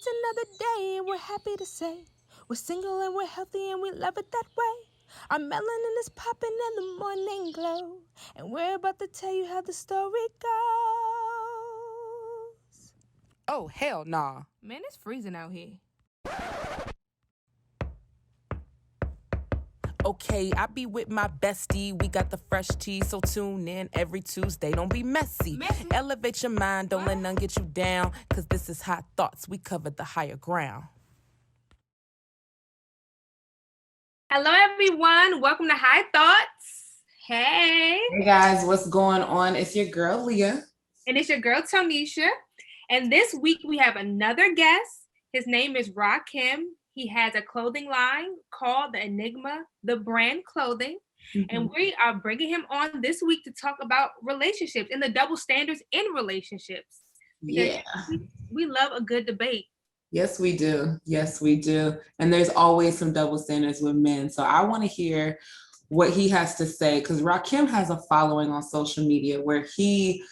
It's another day and we're happy to say we're single and we're healthy and we love it that way. Our melanin is popping in the morning glow, and we're about to tell you how the story goes. Oh, hell nah. Man, it's freezing out here. Okay, I be with my bestie. We got the fresh tea, so tune in every Tuesday. Don't be messy. Elevate your mind, don't let none get you down. Cause this is Hot Thoughts. We covered the higher ground. Hello, everyone. Welcome to High Thoughts. Hey. Hey guys, what's going on? It's your girl Leah. And it's your girl Tonysha. And this week we have another guest. His name is Rakim. He has a clothing line called The Enigma, the brand clothing. Mm-hmm. And we are bringing him on this week to talk about relationships and the double standards in relationships. Yeah. We love a good debate. Yes, we do. Yes, we do. And there's always some double standards with men. So I want to hear what he has to say, because Rakim has a following on social media where he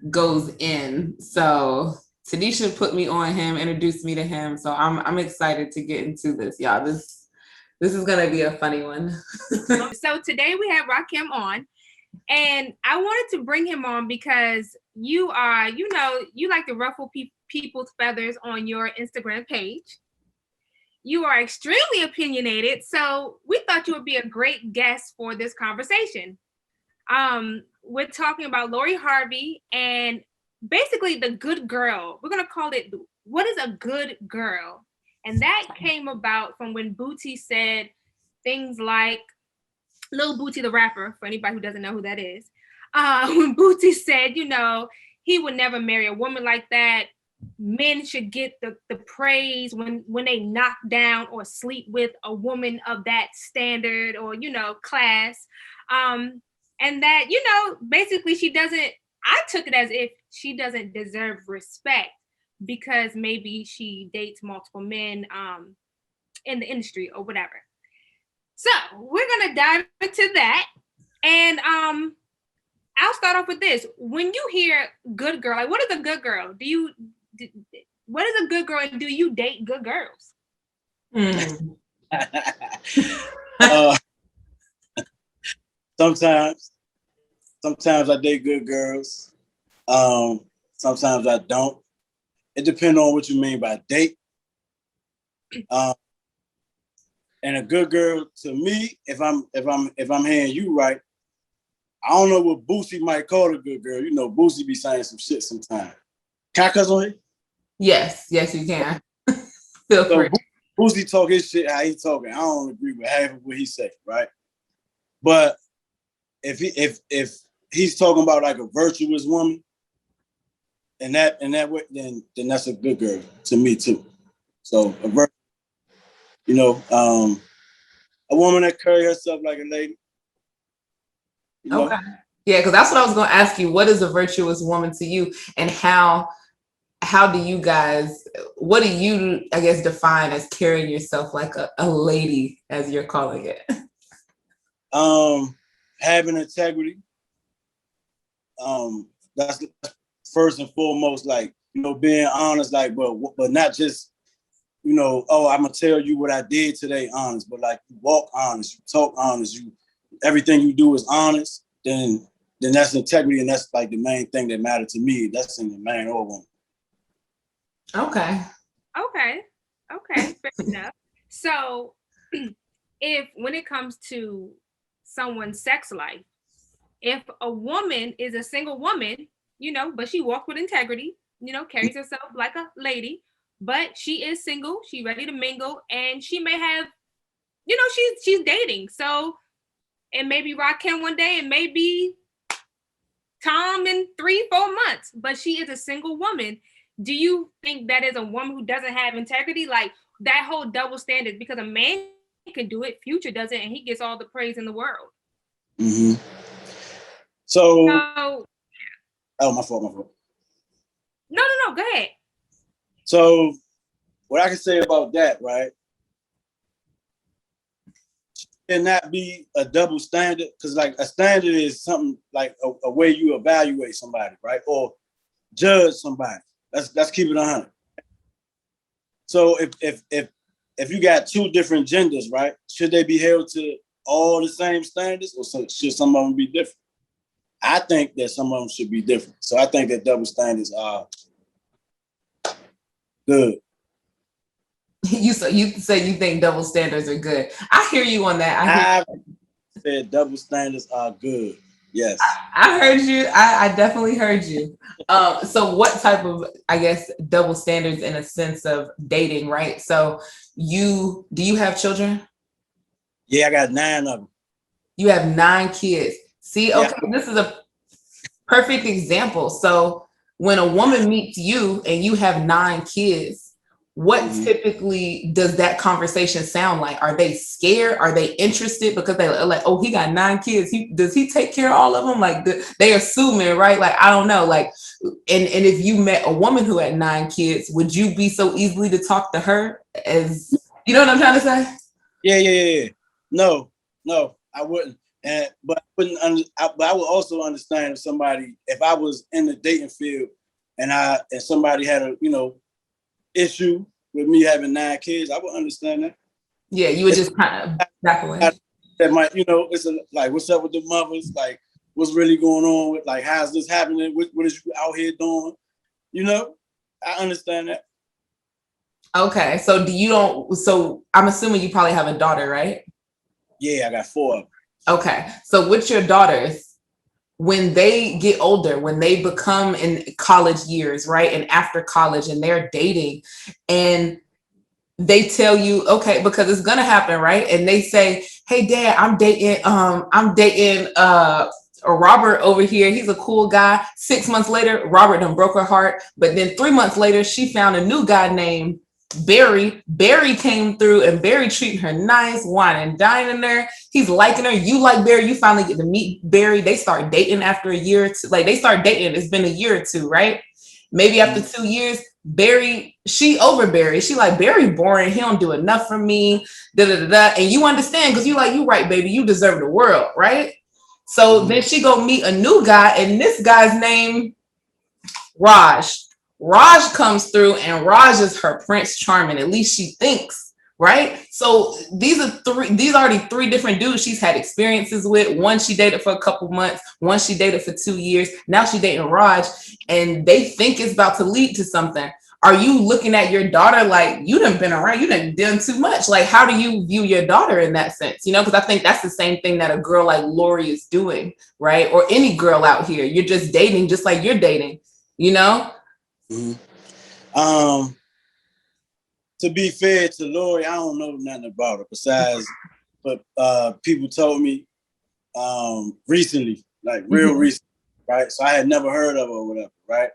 goes in. So Tonysha put me on him, introduced me to him. So I'm excited to get into this, y'all. This is gonna be a funny one. So today we have Rakim on, and I wanted to bring him on because you like to ruffle people's feathers on your Instagram page. You are extremely opinionated, so we thought you would be a great guest for this conversation. We're talking about Lori Harvey and basically the good girl. We're going to call it, what is a good girl? And that came about from when Booty said things like, Lil Booty the rapper, for anybody who doesn't know who that is, when Booty said, he would never marry a woman like that. Men should get the praise when they knock down or sleep with a woman of that standard or, class. And that, basically I took it as if she doesn't deserve respect because maybe she dates multiple men in the industry or whatever. So we're going to dive into that. And I'll start off with this. When you hear good girl, like what is a good girl? What is a good girl, and do you date good girls? Sometimes I date good girls. Sometimes I don't. It depends on what you mean by date. And a good girl to me, if I'm hearing you right, I don't know what Boosie might call a good girl. Boosie be saying some shit sometimes. Can I cuss on it? Yes, you can. Feel free. Boosie talk his shit how he talking. I don't agree with half of what he say, right? But if he's talking about like a virtuous woman, and that way, then that's a good girl to me too. So a woman that carry herself like a lady. Okay. Yeah, because that's what I was going to ask you. What is a virtuous woman to you, and how do you guys? What do you, I guess, define as carrying yourself like a lady, as you're calling it? Having integrity. That's first and foremost, like, being honest, like, but not just, I'm gonna tell you what I did today, honest, but like you walk honest, you talk honest, everything you do is honest, then that's integrity, and that's like the main thing that matters to me. That's in the man or woman. Okay, fair enough. So when it comes to someone's sex life, if a woman is a single woman, but she walks with integrity, carries herself like a lady, but she is single, she's ready to mingle, and she may have, she's dating. So it may be Rakim one day, and maybe Tom in 3-4 months, but she is a single woman. Do you think that is a woman who doesn't have integrity? Like that whole double standard, because a man can do it, Future doesn't, and he gets all the praise in the world. Mm-hmm. So oh, my fault. No, go ahead. So what I can say about that, right? Can that be a double standard? Because like a standard is something like a way you evaluate somebody, right? Or judge somebody. Let's keep it 100. So if you got two different genders, right? Should they be held to all the same standards, or should some of them be different? I think that some of them should be different. So I think that double standards are good. You say you think double standards are good. I hear you on that. I said double standards are good. Yes. I heard you. I definitely heard you. So what type of, I guess, double standards in a sense of dating, right? So do you have children? Yeah, I got 9 of them. You have 9 kids. See, okay, yeah. This is a perfect example. So when a woman meets you and you have 9 kids, what typically does that conversation sound like? Are they scared? Are they interested? Because they're like, oh, he got 9 kids. Does he take care of all of them? Like they assuming, right? Like, I don't know. Like, and if you met a woman who had 9 kids, would you be so easily to talk to her as, you know what I'm trying to say? Yeah. No, I wouldn't. But I would also understand if I was in the dating field and somebody had a, issue with me having 9 kids, I would understand that. Yeah, you would just kind of back away. That might, it's like, what's up with the mothers? Like, what's really going on with, like, how's this happening? What is you out here doing? I understand that. Okay, so I'm assuming you probably have a daughter, right? Yeah, I got 4 of them. Okay, so with your daughters, when they get older, when they become in college years, right? And after college and they're dating and they tell you, okay, because it's gonna happen, right? And they say, hey dad, I'm dating Robert over here. He's a cool guy. 6 months later, Robert done broke her heart. But then 3 months later, she found a new guy named Barry. Barry came through and Barry treated her nice, wine and dining her. He's liking her. You like Barry. You finally get to meet Barry. They start dating after a year or two. Like they start dating. It's been a year or two, right? Maybe after 2 years, she over Barry. She like, Barry boring. He don't do enough for me. And you understand because you right, baby. You deserve the world, right? So then she go meet a new guy, and this guy's name Raj. Raj comes through and Raj is her Prince Charming. At least she thinks, right? So these already 3 different dudes she's had experiences with. One she dated for a couple months, one she dated for 2 years. Now she dating Raj and they think it's about to lead to something. Are you looking at your daughter like you done been around, you done too much? Like, how do you view your daughter in that sense? Because I think that's the same thing that a girl like Lori is doing, right? Or any girl out here. You're just dating just like you're dating, Mm-hmm. To be fair to Lori, I don't know nothing about her besides what people told me recently, like real recently, right? So I had never heard of her or whatever, right?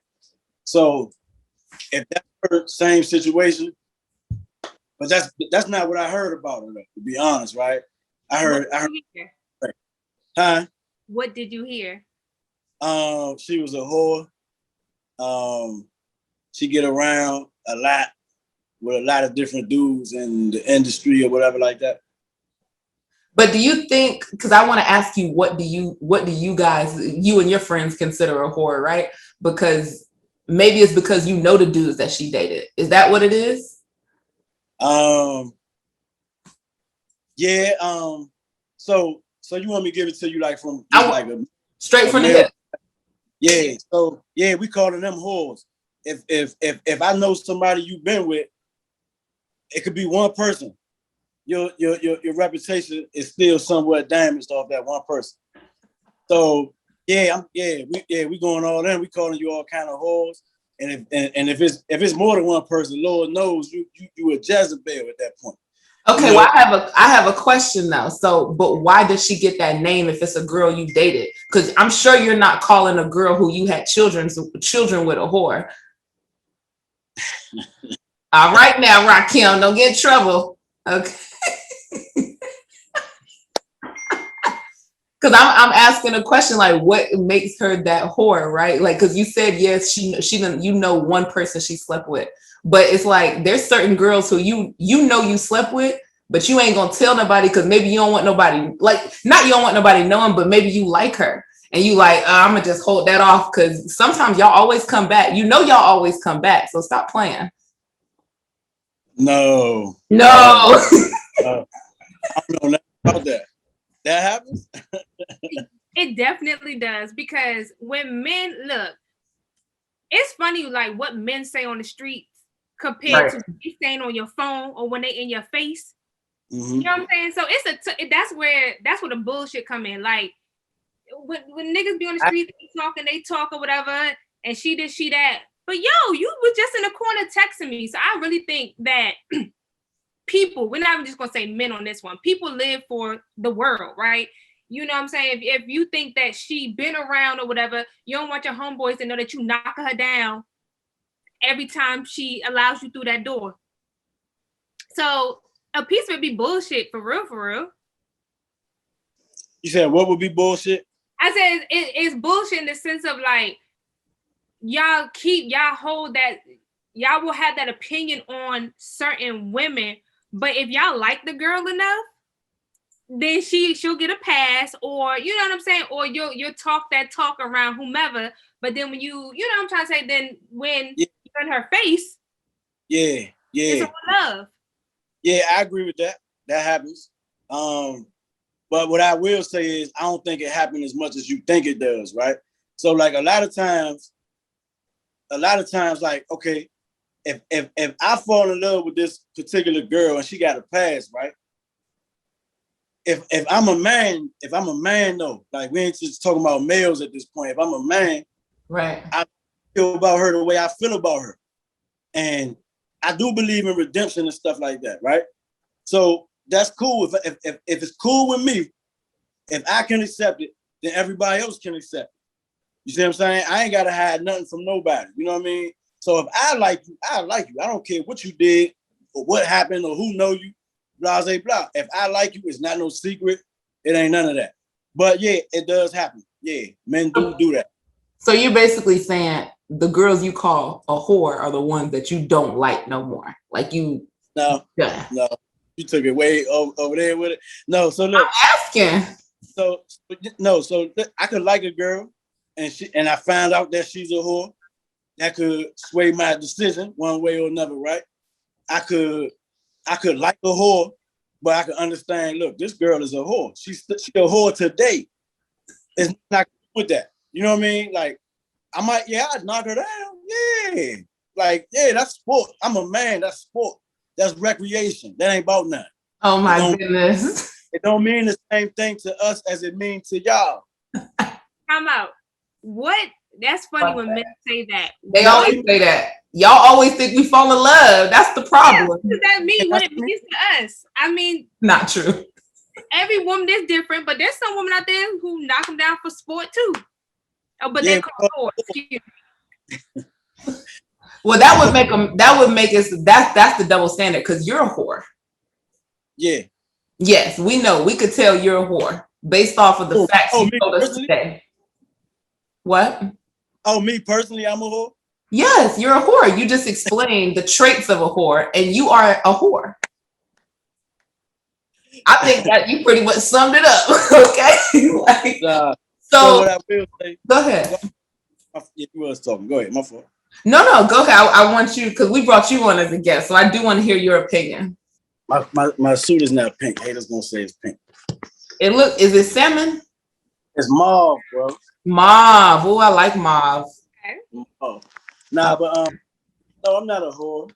So if that's her same situation, but that's not what I heard about her, to be honest, right? I heard. Huh? What did you hear? She was a whore. She get around a lot with a lot of different dudes in the industry or whatever like that. But do you think, because I want to ask you, what do you guys, you and your friends consider a whore, right? Because maybe it's because you know the dudes that she dated. Is that what it is? Yeah. So you want me to give it to you like from straight from the hip? Yeah. So yeah, we calling them whores. If I know somebody you've been with, it could be one person. Your reputation is still somewhat damaged off that one person. So we going all in. We calling you all kind of whores. And if it's more than one person, Lord knows you a Jezebel at that point. Okay, well I have a question though. So, but why did she get that name if it's a girl you dated? Because I'm sure you're not calling a girl who you had children with a whore. All right now, Rakim, don't get in trouble. Okay. Because I'm asking a question like, what makes her that whore, right? Like, because you said yes, she one person she slept with, but it's like there's certain girls who you slept with, but you ain't gonna tell nobody because maybe you don't want nobody knowing, but maybe you like her and you like, I'm gonna just hold that off because sometimes y'all always come back. Y'all always come back, so stop playing. No. No. I don't know nothing about that. That happens? It definitely does, because when men look, it's funny like what men say on the streets compared to what they saying on your phone or when they in your face. Mm-hmm. You know what I'm saying? So that's where the bullshit come in. Like when niggas be on the street, they talk or whatever, and she this, she that. But yo, you was just in the corner texting me. So I really think that people, we're not even just gonna say men on this one. People live for the world, right? You know what I'm saying? If you think that she been around or whatever, you don't want your homeboys to know that you knock her down every time she allows you through that door. So a piece would be bullshit for real, for real. You said what would be bullshit? I said it's bullshit in the sense of like y'all hold that, y'all will have that opinion on certain women, but if y'all like the girl enough, then she'll get a pass, or you know what I'm saying, or you'll talk that talk around whomever. But then when you know what I'm trying to say, then when you're in her face, it's all love. Yeah, I agree with that. That happens. But what I will say is I don't think it happened as much as you think it does, right? So like a lot of times, like, okay, if I fall in love with this particular girl and she got a pass, right? If I'm a man though, like we ain't just talking about males at this point. If I'm a man, right, I feel about her the way I feel about her. And I do believe in redemption and stuff like that, right? So that's cool. If it's cool with me, if I can accept it, then everybody else can accept it. You see what I'm saying? I ain't gotta hide nothing from nobody. You know what I mean? So if I like you, I like you. I don't care what you did or what happened or who know you. Blah, blah, blah. If I like you, it's not no secret. It ain't none of that. But yeah, it does happen. Yeah, men do that. So you're basically saying the girls you call a whore are the ones that you don't like no more. Like you. No. You took it way over there with it. No, so look. I'm asking. So I could like a girl and I found out that she's a whore. That could sway my decision one way or another, right? I could like a whore, but I could understand, look, this girl is a whore. She's a whore today. It's not with that. You know what I mean? Like, I'd knock her down. Yeah. Like, yeah, that's sport. I'm a man. That's sport. That's recreation. That ain't about nothing. Oh my goodness. It don't mean the same thing to us as it means to y'all. Come out. What? That's funny when men say that. They always say that. Y'all always think we fall in love. That's the problem. What does that mean? What it means to us? I mean, not true. Every woman is different, but there's some women out there who knock them down for sport too. Oh, but they call whore. Excuse me. Well, that would make them. That would make us. That's the double standard because you're a whore. Yeah. Yes, we know. We could tell you're a whore based off of the facts you told us today. What? Oh, me personally, I'm a whore? Yes, you're a whore. You just explained the traits of a whore, and you are a whore. I think that you pretty much summed it up. Okay. So what I will say. Go ahead. You was talking. Go ahead. My fault. No. Go ahead. I want you because we brought you on as a guest, so I do want to hear your opinion. My suit is not pink. Haters gonna say it's pink. Is it salmon? It's mauve, bro. Mauve. Oh, I like mauve. Okay. Oh. Nah, but no, I'm not a whore.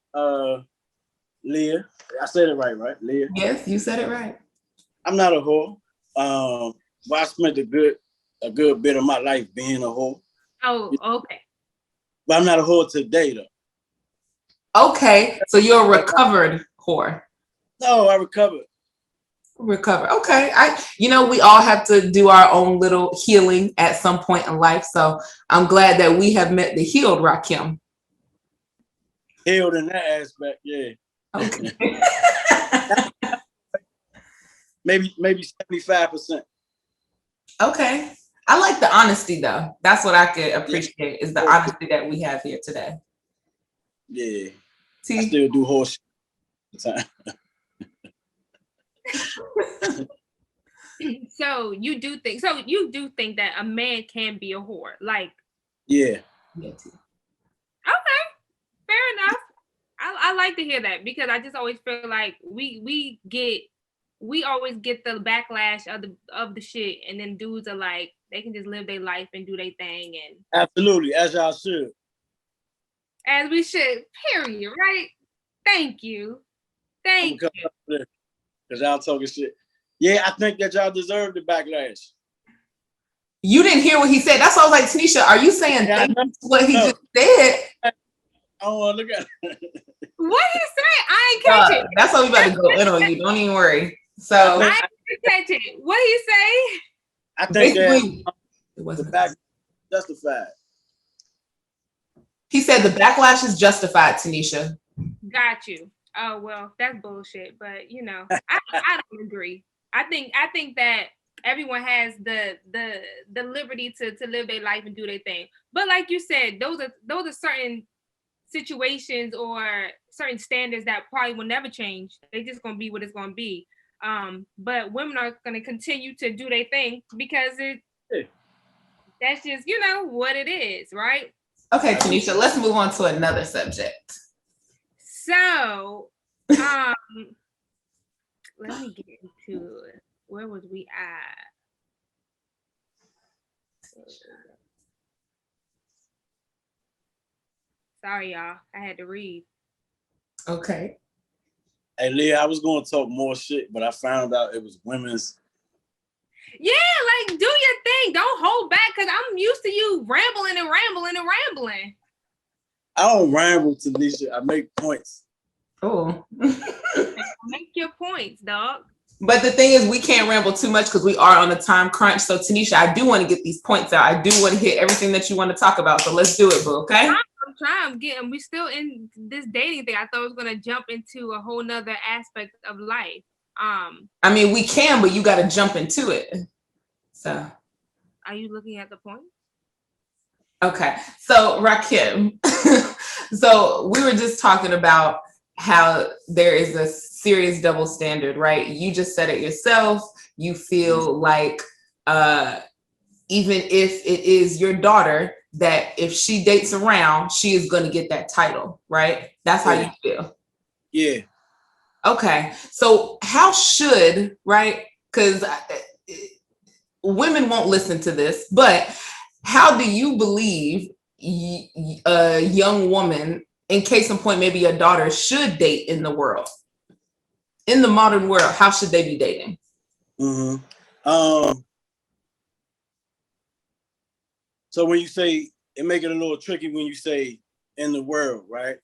Leah. I said it right? Leah. Yes, you said it right. I'm not a whore. But I spent a good bit of my life being a whore. Oh, okay. But I'm not a whore today though. Okay. So you're a recovered whore. No, I recovered. Okay. We all have to do our own little healing at some point in life. So I'm glad that we have met the healed Rakim. Healed in that aspect, yeah. Okay. maybe 75%. Okay. I like the honesty though. That's what I could appreciate is the honesty that we have here today. Yeah. See? I still do horse time. So you do think that a man can be a whore, like? Yeah. Okay, fair enough. I like to hear that because I just always feel like we always get the backlash of the shit, and then dudes are like they can just live their life and do their thing, and absolutely, as y'all should, as we should. Period. Right? Thank you. Thank you. Because y'all talking shit. Yeah, I think that y'all deserve the backlash. You didn't hear what he said. That's why I was like, Tonysha, are you saying what he just said? I don't want to look at it. What he said? I ain't catch it. That's why we about to go in on you. Don't even worry. So I ain't catch it. What he say? I think that it wasn't the back justified. He said the backlash is justified, Tonysha. Got you. Oh well, that's bullshit. But you know, I don't agree. I think that everyone has the liberty to live their life and do their thing. But like you said, those are certain situations or certain standards that probably will never change. They're just gonna be what it's gonna be. But women are gonna continue to do their thing because that's just, you know, what it is, right? Okay, Tonysha, let's move on to another subject. So, let me get into it. Where was we at? Sorry, y'all. I had to read. Okay. Hey, Leah, I was going to talk more shit, but I found out it was women's. Yeah, like, do your thing. Don't hold back, because I'm used to you rambling and rambling and rambling. I don't ramble, Tonysha. I make points. Oh. Make your points, dog. But the thing is, we can't ramble too much because we are on a time crunch. So, Tonysha, I do want to get these points out. I do want to hit everything that you want to talk about. So let's do it, boo, okay? I'm trying. We still in this dating thing. I thought I was going to jump into a whole nother aspect of life. I mean, we can, but you got to jump into it. So. Are you looking at the point? Okay. So, Rakim. So we were just talking about how there is a serious double standard, right? You just said it yourself. You feel like even if it is your daughter, that if she dates around, she is going to get that title, right? That's how you feel. Yeah. Okay. So how should, right? Because women won't listen to this, but how do you believe a young woman, in case in point, maybe your daughter, should date in the world? In the modern world, how should they be dating? Mm-hmm. So when you say, it make it a little tricky when you say in the world, right?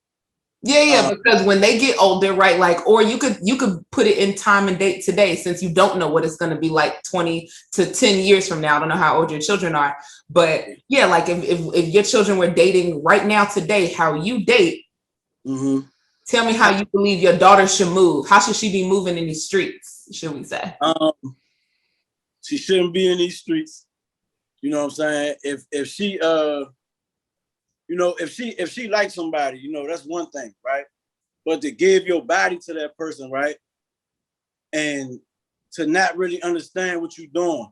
Yeah, because when they get older, right? Like, or you could put it in time and date today, since you don't know what it's going to be like 20 to 10 years from now. I don't know how old your children are, but yeah, like if your children were dating right now today, how you date, tell me how you believe your daughter should move. How should she be moving in these streets, should we say? She shouldn't be in these streets. You know what I'm saying? If she you know, if she likes somebody, you know, that's one thing, right? But to give your body to that person, right? And to not really understand what you're doing.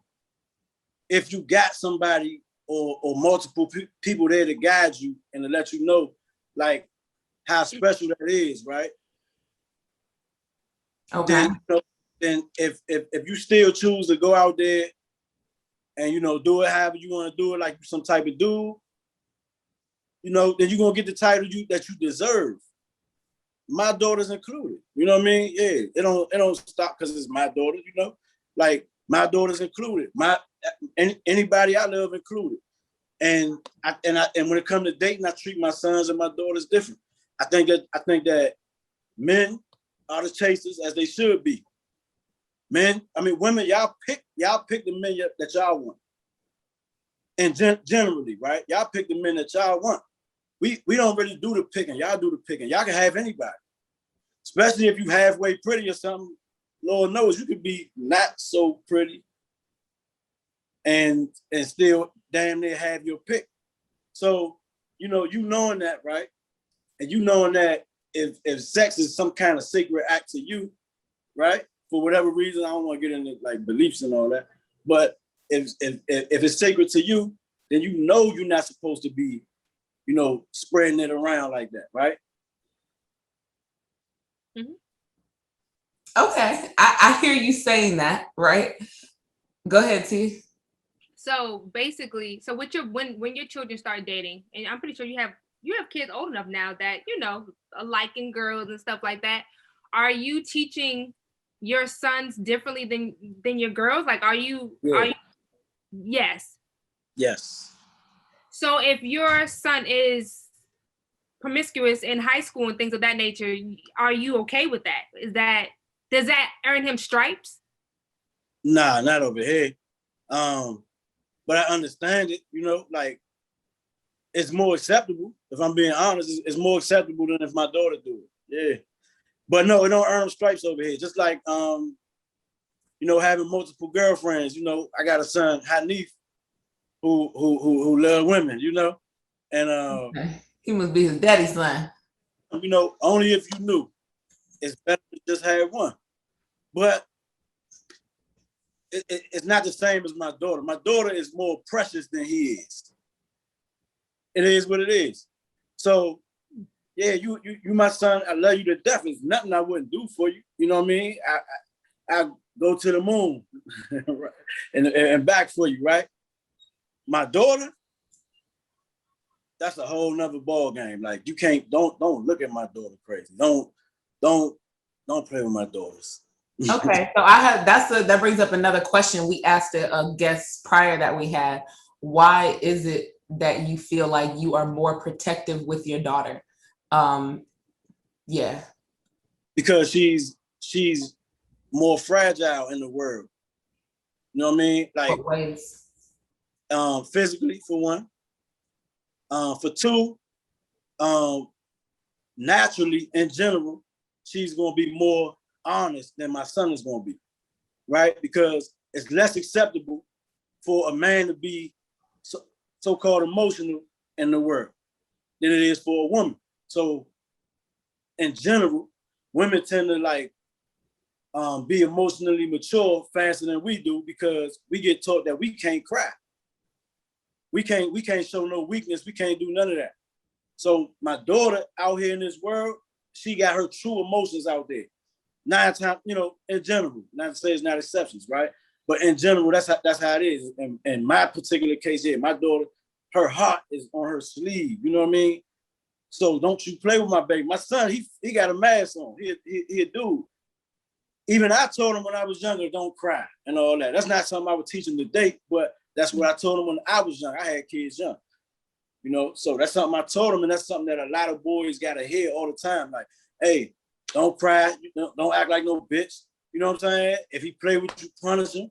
If you got somebody or multiple people there to guide you and to let you know, like, how special that is, right? Okay. Then, you know, then if you still choose to go out there and, you know, do it however you want to do it, like some type of dude, you know, then you're going to get the title that you deserve. My daughter's included. You know what I mean? Yeah, it don't stop because it's my daughter, you know? Like, my daughter's included. Anybody I love included. And when it comes to dating, I treat my sons and my daughters different. I think that men are the chasers, as they should be. Women, y'all pick the men that y'all want. And generally, right? Y'all pick the men that y'all want. We don't really do the picking. Y'all do the picking. Y'all can have anybody. Especially if you halfway pretty or something. Lord knows you could be not so pretty and still damn near have your pick. So, you know, you knowing that, right? And you knowing that if sex is some kind of sacred act to you, right? For whatever reason, I don't want to get into like beliefs and all that. But if it's sacred to you, then you know you're not supposed to be, you know, spreading it around like that, right? Okay, I hear you saying that, right? Go ahead, T. So basically, so with your when your children start dating, and I'm pretty sure you have kids old enough now that are liking girls and stuff like that. Are you teaching your sons differently than your girls? Like, are you? Yes. Yes. So if your son is promiscuous in high school and things of that nature, are you okay with that? Does that earn him stripes? Nah, not over here. But I understand it, like it's more acceptable. If I'm being honest, it's more acceptable than if my daughter do it. Yeah. But no, it don't earn stripes over here. Just like having multiple girlfriends. I got a son, Hanif, who love women, and he must be his daddy's son. Only if you knew. It's better to just have one. But it's not the same as my daughter. My daughter is more precious than he is. It is what it is. So, yeah, you my son. I love you to death. There's nothing I wouldn't do for you. You know what I mean? I go to the moon and back for you, right? My daughter, that's a whole nother ball game. Like you can't don't look at my daughter crazy. Don't play with my daughters. Okay, so that brings up another question we asked a guest prior that we had. Why is it that you feel like you are more protective with your daughter? Yeah. Because she's more fragile in the world. You know what I mean? Like what ways? Physically for one. For two, naturally in general, she's gonna be more honest than my son is going to be, right? Because it's less acceptable for a man to be so-called emotional in the world than it is for a woman. So in general, women tend to be emotionally mature faster than we do because we get taught that we can't cry. We can't show no weakness. We can't do none of that. So my daughter out here in this world, she got her true emotions out there. 9 times, in general, not to say it's not exceptions, right? But in general, that's how it is. And in my particular case here, my daughter, her heart is on her sleeve. You know what I mean? So don't you play with my baby. My son, he got a mask on. He a dude. Even I told him when I was younger, don't cry and all that. That's not something I would teach him today, but that's what I told him when I was young. I had kids young. So that's something I told him, and that's something that a lot of boys got to hear all the time. Like, hey, don't cry. Don't act like no bitch. You know what I'm saying? If he play with you, punish him.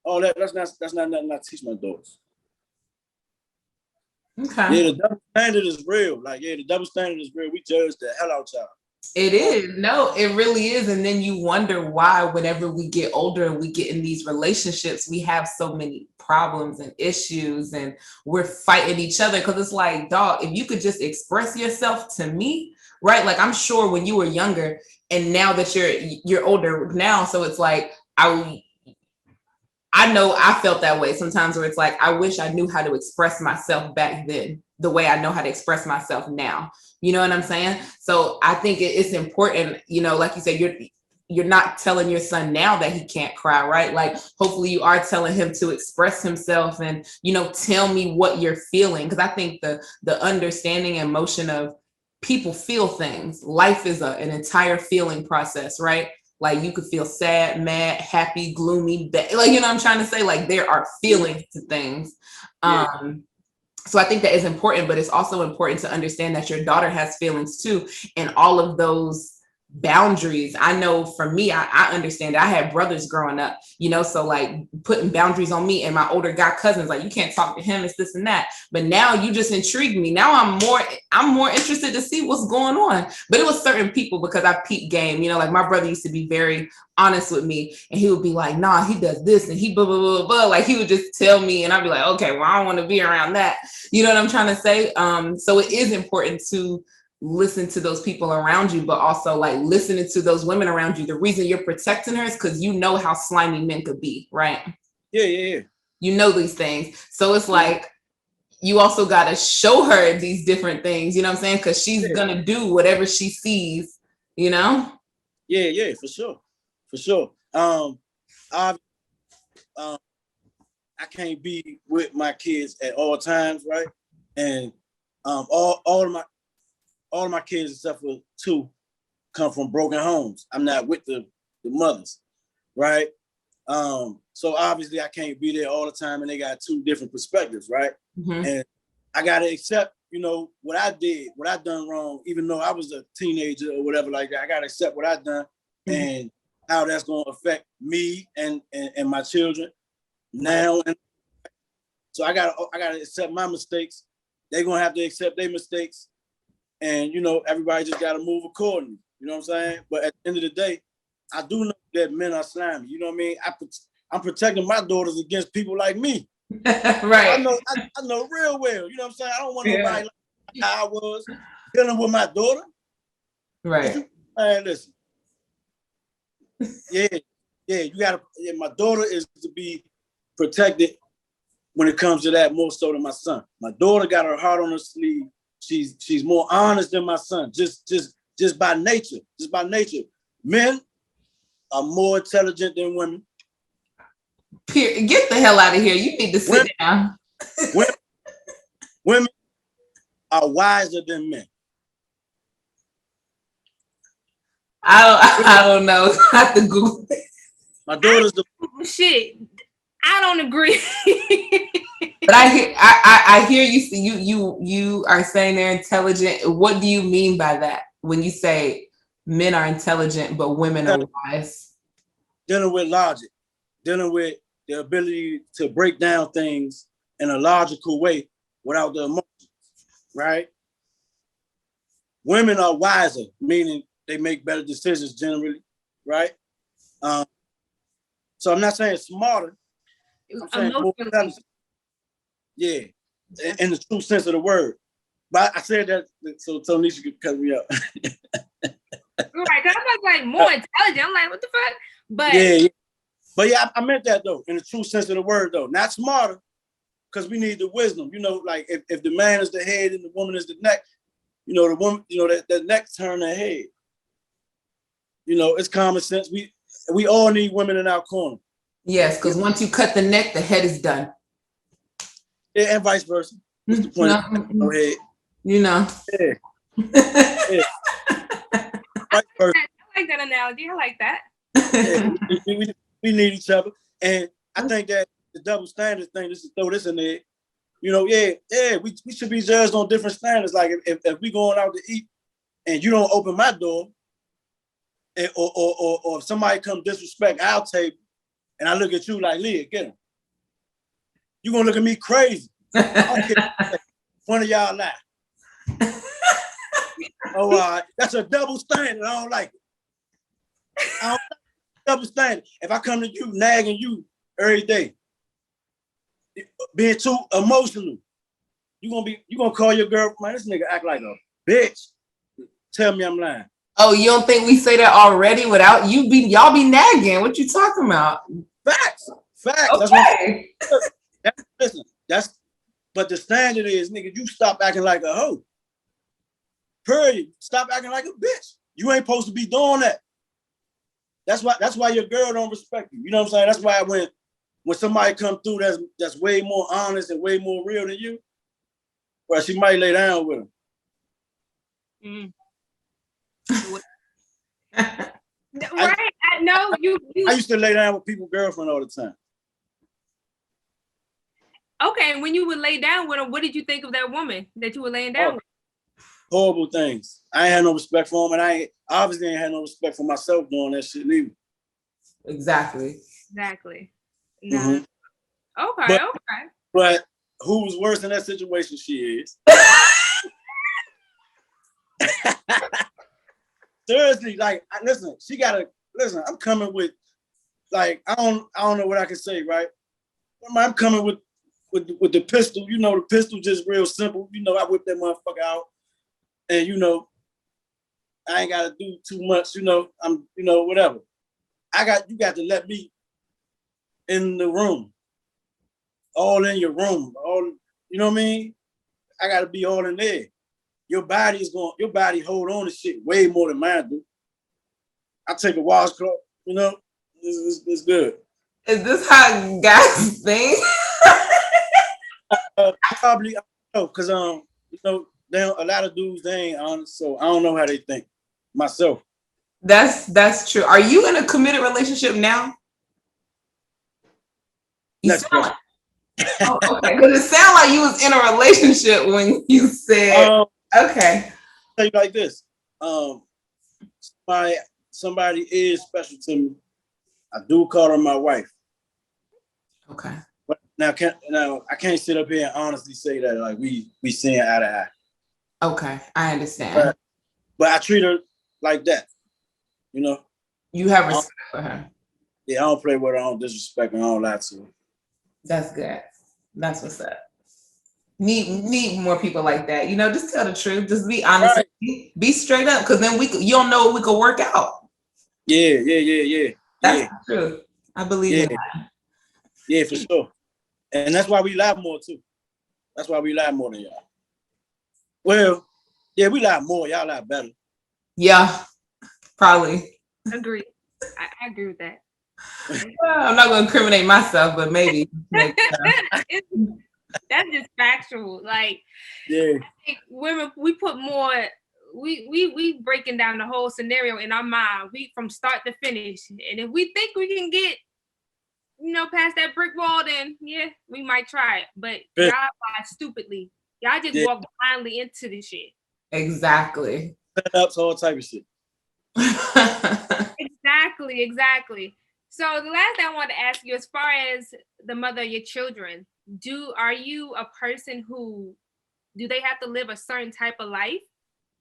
All that. That's not nothing I teach my daughters. Okay. Yeah, the double standard is real. The double standard is real. We judge the hell out y'all. It is. No, it really is. And then you wonder why, whenever we get older and we get in these relationships, we have so many problems and issues and we're fighting each other. Because it's like, dog, if you could just express yourself to me, right? Like, I'm sure when you were younger and now that you're older now. So it's like, I know I felt that way sometimes where it's like, I wish I knew how to express myself back then the way I know how to express myself now. You know what I'm saying? So I think it's important, like you said, you're not telling your son now that he can't cry, right? Like, hopefully you are telling him to express himself and, tell me what you're feeling. Because I think the understanding and emotion of people feel things. Life is an entire feeling process, right? Like you could feel sad, mad, happy, gloomy, I'm trying to say, like there are feelings to things. Yeah. So I think that is important, but it's also important to understand that your daughter has feelings too. And all of those boundaries, I know for me, I understand that I had brothers growing up, so like putting boundaries on me and my older guy cousins, like you can't talk to him, it's this and that. But now you just intrigued me. Now I'm more interested to see what's going on. But it was certain people because I peeped game, like my brother used to be very honest with me and he would be like, nah, he does this and he blah, blah, blah, blah. Like he would just tell me and I'd be like, okay, well, I don't want to be around that. You know what I'm trying to say? So it is important to listen to those people around you, but also like listening to those women around you. The reason you're protecting her is because you know how slimy men could be, right? Yeah. You know these things. So it's like, you also got to show her these different things, you know what I'm saying? Because she's going to do whatever she sees you know? Yeah, for sure. For sure. I can't be with my kids at all times, right? And all of my kids except for two come from broken homes. I'm not with the mothers, right? So obviously I can't be there all the time, and they got two different perspectives, right? Mm-hmm. And I gotta accept, what I did, what I done wrong, even though I was a teenager or whatever like that. I gotta accept what I done and how that's gonna affect me and my children now. And so I gotta accept my mistakes. They're gonna have to accept their mistakes, and everybody just gotta move accordingly. You know what I'm saying? But at the end of the day, I do know that men are slimy. You know what I mean? I'm protecting my daughters against people like me. Right. I know real well. You know what I'm saying? I don't want nobody like how I was dealing with my daughter. Right. Man, listen. Yeah, you gotta. Yeah, my daughter is to be protected when it comes to that more so than my son. My daughter got her heart on her sleeve. She's more honest than my son. Just by nature. Just by nature. Men are more intelligent than women. Get the hell out of here. You need to sit down. Women are wiser than men. I don't know. I have to Google it. My daughter's the shit. I don't agree. But I hear you are saying they're intelligent. What do you mean by that when you say men are intelligent but women are wise? Dealing with logic, dealing with the ability to break down things in a logical way without the emotions, right? Women are wiser, meaning they make better decisions generally, right? So I'm not saying smarter. I'm saying more intelligent. Yeah, in the true sense of the word. But I said that so Tonysha could cut me up. Right, because I'm like more intelligent. I'm like, what the fuck? But yeah, I meant that though, in the true sense of the word though. Not smarter, because we need the wisdom. Like if the man is the head and the woman is the neck, the woman, that neck turn the head. It's common sense. We all need women in our corner. Yes, because once you cut the neck, the head is done. Yeah, and vice versa. What's the point? No head. Yeah. Yeah. Vice versa. I like that analogy. I like that. Yeah, we need each other. And I think that the double standard thing, just to throw this in there, we should be judged on different standards. Like if we going out to eat and you don't open my door, or if somebody come disrespect our table, and I look at you like, Leah, get him. You gonna look at me crazy. I don't care. One of y'all lie. Oh, that's a double standard. I don't like it. Double standard. If I come to you nagging you every day, being too emotional, you gonna call your girl, man, this nigga act like a bitch. Tell me I'm lying. Oh, you don't think we say that already without y'all be nagging? What you talking about? Facts. Okay. Listen, but the standard is, nigga, you stop acting like a hoe. Period. Stop acting like a bitch. You ain't supposed to be doing that. That's why your girl don't respect you. You know what I'm saying? That's why when somebody come through that's way more honest and way more real than you, well, she might lay down with him. Right? I know you. I used to lay down with people's girlfriend all the time. Okay, when you would lay down with him, what did you think of that woman that you were laying down with? Horrible things. I ain't had no respect for him, and I obviously ain't had no respect for myself doing that shit either. Exactly. No. Mm-hmm. Okay. But who's worse in that situation? She is. Seriously, like, listen, I'm coming with, like, I don't know what I can say, right? I'm coming with the pistol. The pistol just real simple. I whip that motherfucker out, and I ain't gotta do too much. I'm whatever. You got to let me in the room, all in your room, all. You know what I mean? I gotta be all in there. Your body hold on to shit way more than mine do. I take a washcloth, you know, it's good. Is this how guys think? Probably, I don't know, because you know, a lot of dudes they ain't honest, so I don't know how they think. Myself. That's true. Are you in a committed relationship now? You Next sound question. like, oh, okay, because it sounded like you was in a relationship when you said, okay. Tell you like this, somebody is special to me. I do call her my wife. Okay. But now I can't sit up here and honestly say that like we seeing eye to eye. Okay, I understand. But I treat her like that. You know. You have respect for her. Yeah, I don't play with her. I don't disrespect her. I don't lie to her. That's good. That's what's up. Need more people like that. You know, just tell the truth. Just be honest. Right. Be straight up, because then you don't know what we could work out. Yeah. That's true. I believe in that. Yeah, for sure. And that's why we lie more too. That's why we lie more than y'all. Well, yeah, we lie more. Y'all lie better. Yeah, probably. Agree. I agree with that. Well, I'm not going to incriminate myself, but maybe. That's just factual. Like, yeah, I think women, we put more. We breaking down the whole scenario in our mind. We from start to finish, and if we think we can get, past that brick wall, then yeah, we might try it. But y'all lie stupidly. Y'all just walk blindly into this shit. Exactly. Set up all type of shit. Exactly. So the last thing I wanted to ask you, as far as the mother of your children, are you a person who, do they have to live a certain type of life?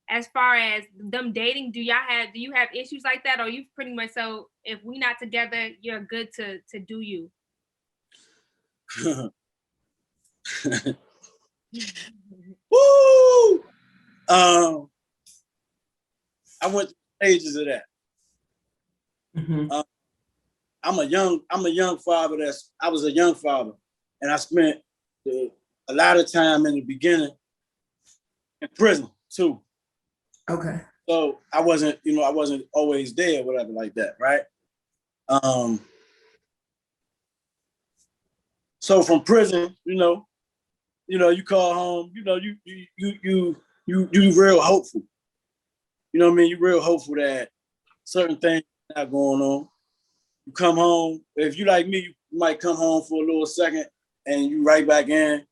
As far as them dating, do you have issues like that? Or you pretty much, so if we not together, you're good to do you? Woo! I went through stages of that. Mm-hmm. I'm a young father. I was a young father, and I spent a lot of time in the beginning in prison too. Okay. So I wasn't always there, whatever like that, right? So from prison, you call home, you real hopeful. You know what I mean? You're real hopeful that certain things are not going on. You come home, if you like me, you might come home for a little second and you right back in.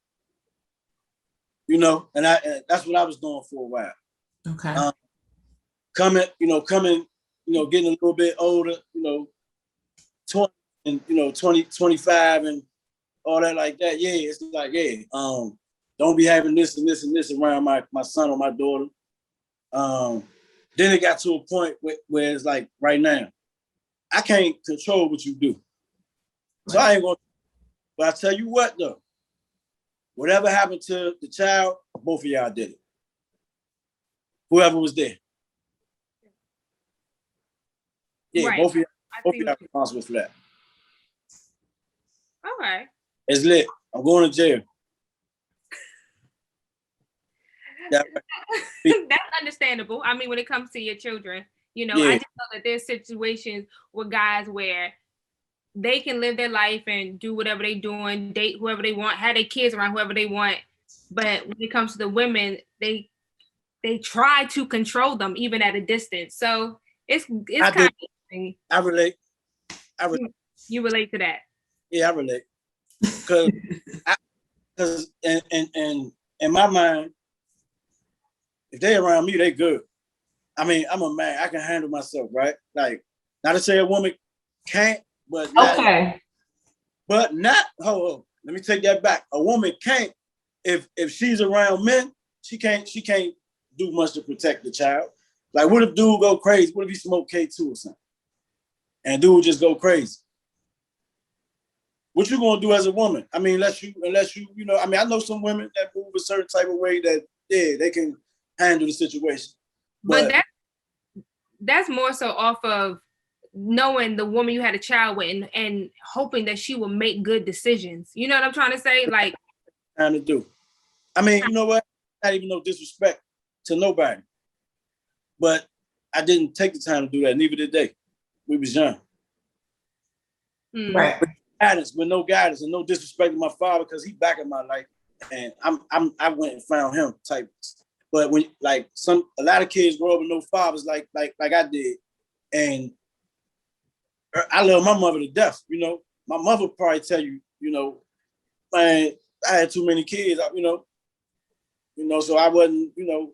And that's what I was doing for a while. Okay. Coming, getting a little bit older, 20 and 20, 25 and all that like that. Yeah, it's like, don't be having this and this and this around my son or my daughter. Then it got to a point where it's like right now, I can't control what you do. So I ain't gonna, but I tell you what though, whatever happened to the child, both of y'all did it. Whoever was there. Yeah, right. both of y'all responsible for that. Okay. It's lit. I'm going to jail. That's understandable. I mean, when it comes to your children, I just know that there's situations with guys where they can live their life and do whatever they're doing, date whoever they want, have their kids around whoever they want. But when it comes to the women, they try to control them even at a distance. So it's kind of interesting. I relate. You relate to that? Yeah, I relate. Because in my mind, if they around me, they good. I mean, I'm a man. I can handle myself, right? Like, not to say a woman can't, but okay. But not. Hold on. Let me take that back. A woman can't. If she's around men, she can't do much to protect the child. Like, what if dude go crazy? What if he smoke K2 or something? And dude just go crazy? What you gonna do as a woman? I mean, unless you, I mean, I know some women that move a certain type of way that, they can handle the situation. But that's more so off of knowing the woman you had a child with and hoping that she will make good decisions. You know what I'm trying to say? Like, trying to do. I mean, you know what? Not even no disrespect to nobody. But I didn't take the time to do that. Neither did they. we was young. Right. With no guidance and no disrespect to my father, because he back in my life, and I went and found him type. But when like a lot of kids grow up with no fathers like I did, and I love my mother to death. You know, my mother would probably tell you, you know, man, I had too many kids. You know, so I wasn't, you know,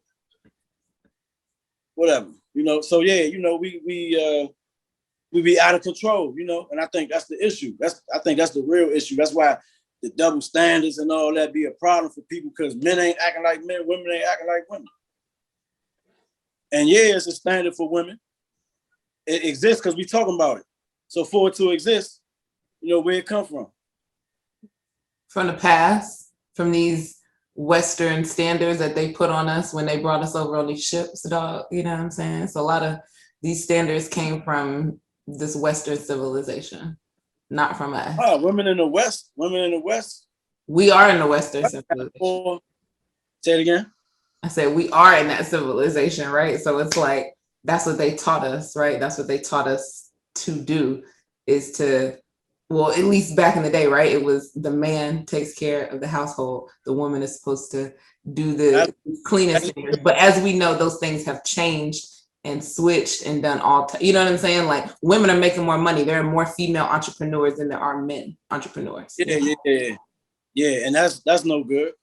whatever. You know, so yeah, you know, we be out of control, you know, and I think that's the issue. I think that's the real issue. That's why the double standards and all that be a problem for people, because men ain't acting like men, women ain't acting like women. And yeah, it's a standard for women. It exists because we talking about it. So for it to exist, you know, where it come from? From the past, from these Western standards that they put on us when they brought us over on these ships, dog. You know what I'm saying? So a lot of these standards came from this Western civilization, not from us. Oh, women in the West. We are in the Western civilization. Say it again. I said we are in that civilization, right? So it's like that's what they taught us, right? That's what they taught us to do, is to, well, at least back in the day, right? It was the man takes care of the household. The woman is supposed to do the cleanest things. But as we know, those things have changed and switched and done you know what I'm saying? Like women are making more money. There are more female entrepreneurs than there are men entrepreneurs. Yeah. And that's no good.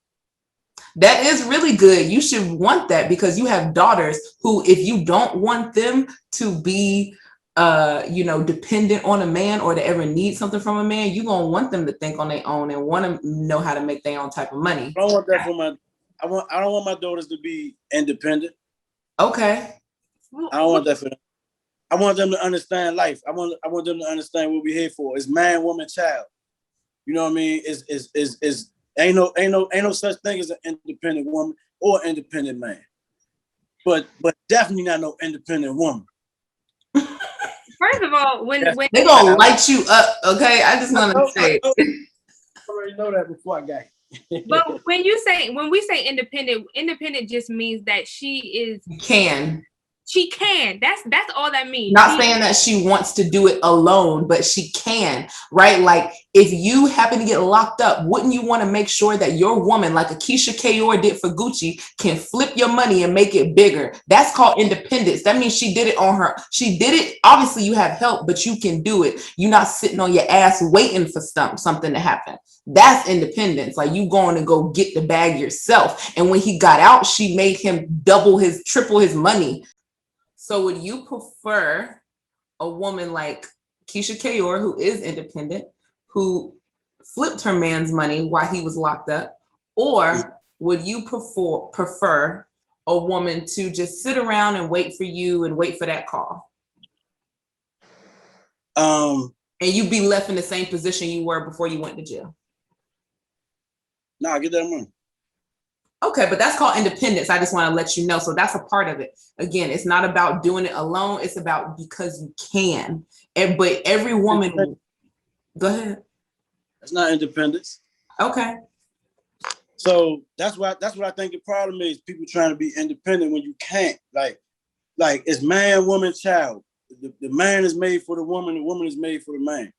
That is really good. You should want that, because you have daughters who, if you don't want them to be you know, dependent on a man or to ever need something from a man, you're gonna want them to think on their own and want to know how to make their own type of money. I don't want that for I don't want my daughters to be independent. Okay. I don't want that for them. I want them to understand life. I want them to understand what we're here for. It's man, woman, child. You know what I mean? Is ain't no such thing as an independent woman or independent man. But definitely not no independent woman. First of all, when they're gonna light you up, okay? I just want to say, I already know that before I got here. But when we say independent just means that she can. That's all that means. Not saying that she wants to do it alone, but she can, right? Like if you happen to get locked up, wouldn't you want to make sure that your woman, like Keisha Kayor did for Gucci, can flip your money and make it bigger? That's called independence. That means she did it on her. She did it. Obviously, you have help, but you can do it. You're not sitting on your ass waiting for something to happen. That's independence. Like you going to go get the bag yourself. And when he got out, she made him triple his money. So would you prefer a woman like Keisha Kayor, who is independent, who flipped her man's money while he was locked up? Or would you prefer a woman to just sit around and wait for you and wait for that call? And you'd be left in the same position you were before you went to jail? Nah, get that money. Okay, but that's called independence. I just want to let you know. So that's a part of it. Again, it's not about doing it alone. It's about because you can. But every woman, go ahead. That's not independence. Okay. So that's what I think the problem is. People trying to be independent when you can't. Like it's man, woman, child. The man is made for the woman is made for the man.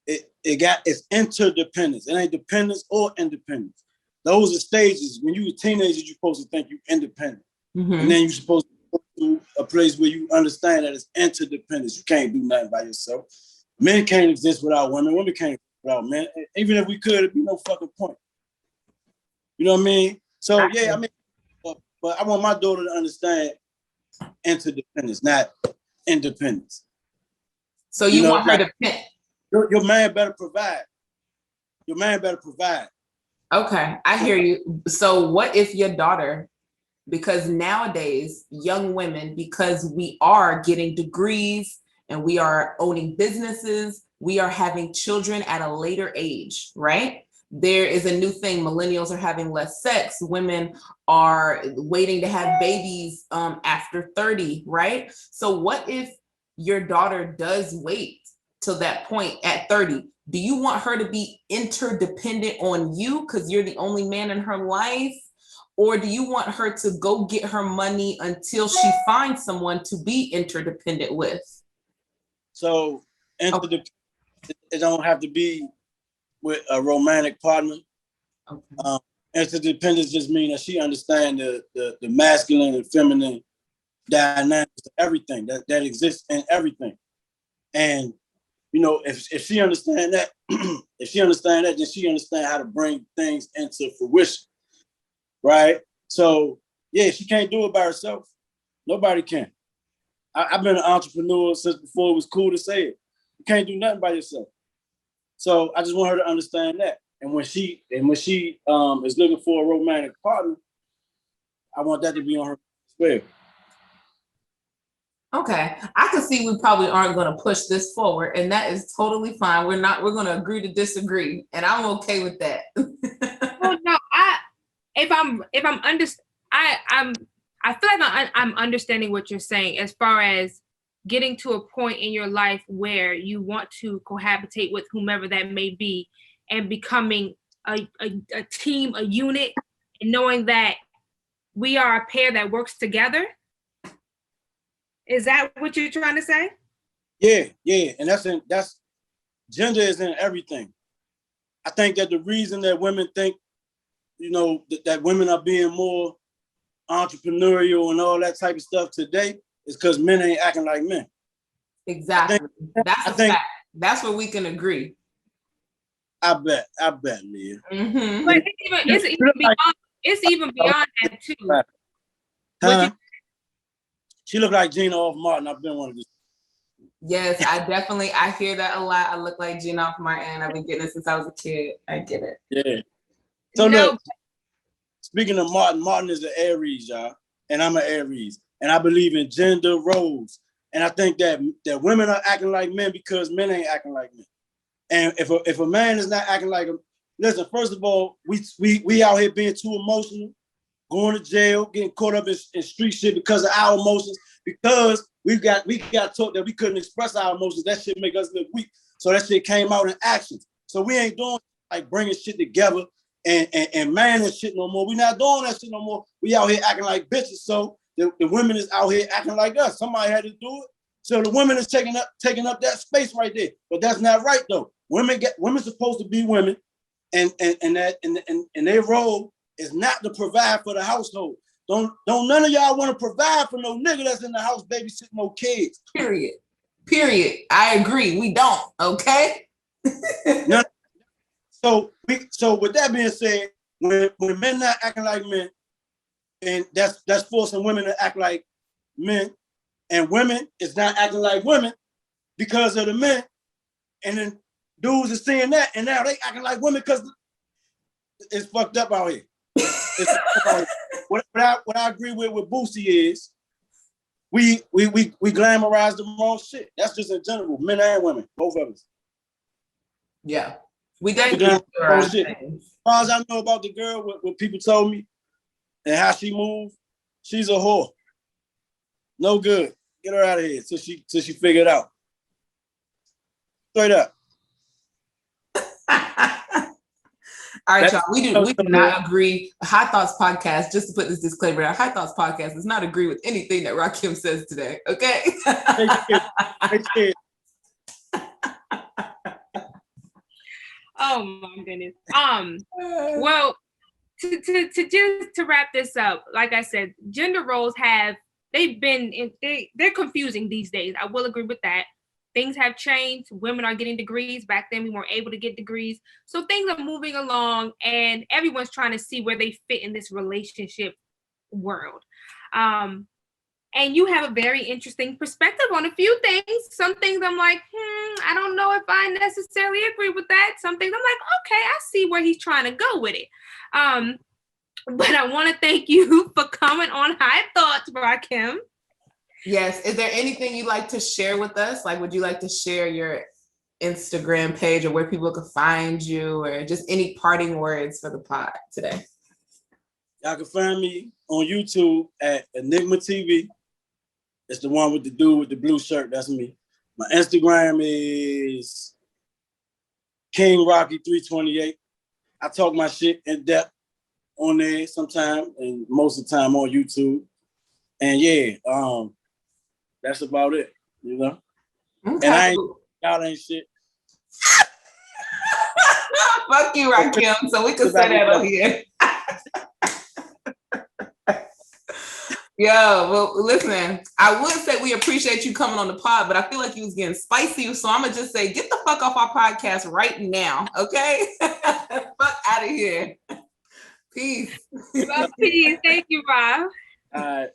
It's interdependence. It ain't dependence or independence. Those are stages. When you were teenagers, you're supposed to think you're independent. Mm-hmm. And then you're supposed to go to a place where you understand that it's interdependence. You can't do nothing by yourself. Men can't exist without women. Women can't exist without men. Even if we could, it'd be no fucking point. You know what I mean? So, yeah, I mean, but I want my daughter to understand interdependence, not independence. So you want her to pick? Your man better provide. Your man better provide. Okay, I hear you. So what if your daughter, because nowadays young women, because we are getting degrees and we are owning businesses, we are having children at a later age, right? There is a new thing. Millennials are having less sex. Women are waiting to have babies after 30, right? So what if your daughter does wait till that point at 30? Do you want her to be interdependent on you because you're the only man in her life? Or do you want her to go get her money until she finds someone to be interdependent with? So it don't have to be with a romantic partner. Okay. Interdependence just means that she understands the masculine and feminine dynamics of everything that exists in everything. And you know, if she understands that, then she understands how to bring things into fruition, right? So yeah, she can't do it by herself. Nobody can. I've been an entrepreneur since before it was cool to say it. You can't do nothing by yourself. So I just want her to understand that. And when she is looking for a romantic partner, I want that to be on her as well. Okay, I can see we probably aren't going to push this forward, and that is totally fine. We're going to agree to disagree, and I'm okay with that. Well, no, I feel like I'm understanding what you're saying as far as getting to a point in your life where you want to cohabitate with whomever that may be, and becoming a team, a unit, and knowing that we are a pair that works together. Is that what you're trying to say? Yeah, and that's gender is in everything. I think that the reason that women think, you know, that women are being more entrepreneurial and all that type of stuff today is because men ain't acting like men. Exactly. That's a fact. That's where we can agree. I bet, Leah. Mm-hmm. But it's even beyond that too. Huh? She looked like Gina off Martin. I've been one of these. Yes, I hear that a lot. I look like Gina off Martin. I've been getting it since I was a kid. I get it. Yeah. So look, speaking of Martin is an Aries, y'all, and I'm an Aries, and I believe in gender roles, and I think that women are acting like men because men ain't acting like men. And if a man is not acting like him, listen. First of all, we out here being too emotional, going to jail, getting caught up in street shit because of our emotions, because we got taught that we couldn't express our emotions. That shit make us look weak. So that shit came out in actions. So we ain't doing like bringing shit together and manning shit no more. We not doing that shit no more. We out here acting like bitches. So the women is out here acting like us. Somebody had to do it. So the women is taking up that space right there. But that's not right though. Women supposed to be women, and their role is not to provide for the household. Don't none of y'all want to provide for no nigga that's in the house babysitting no kids. Period. I agree. We don't. Okay. No. So with that being said, when men not acting like men, and that's forcing women to act like men, and women is not acting like women because of the men, and then dudes are seeing that, and now they acting like women because it's fucked up out here. What I agree with Boosie is we glamorize the wrong shit. That's just in general, men and women, both of us. Yeah, we glamorize shit. As far as I know about the girl, what people told me and how she moved, she's a whore. No good. Get her out of here till she figure it out. Straight up. All right, y'all. We do not agree. High Thoughts Podcast, just to put this disclaimer out, High Thoughts Podcast does not agree with anything that Rakim says today. Okay. Oh my goodness. Well, to wrap this up, like I said, gender roles they're confusing these days. I will agree with that. Things have changed. Women are getting degrees. Back then, we weren't able to get degrees. So things are moving along, and everyone's trying to see where they fit in this relationship world. And you have a very interesting perspective on a few things. Some things I'm like, I don't know if I necessarily agree with that. Some things I'm like, okay, I see where he's trying to go with it. But I want to thank you for coming on High Thoughts, Rakim. Yes. Is there anything you'd like to share with us? Like, would you like to share your Instagram page or where people can find you, or just any parting words for the pod today? Y'all can find me on YouTube at Enigma TV. It's the one with the dude with the blue shirt. That's me. My Instagram is King Rocky 328. I talk my shit in depth on there sometime, and most of the time on YouTube. And yeah, that's about it, you know. Okay. And y'all ain't shit. Fuck you, Rakim. So we can say that on here. Yo, well, listen, I would say we appreciate you coming on the pod, but I feel like you was getting spicy. So I'm going to just say, get the fuck off our podcast right now. Okay? Fuck out of here. Peace. Love, peace. Thank you, Rob. All right.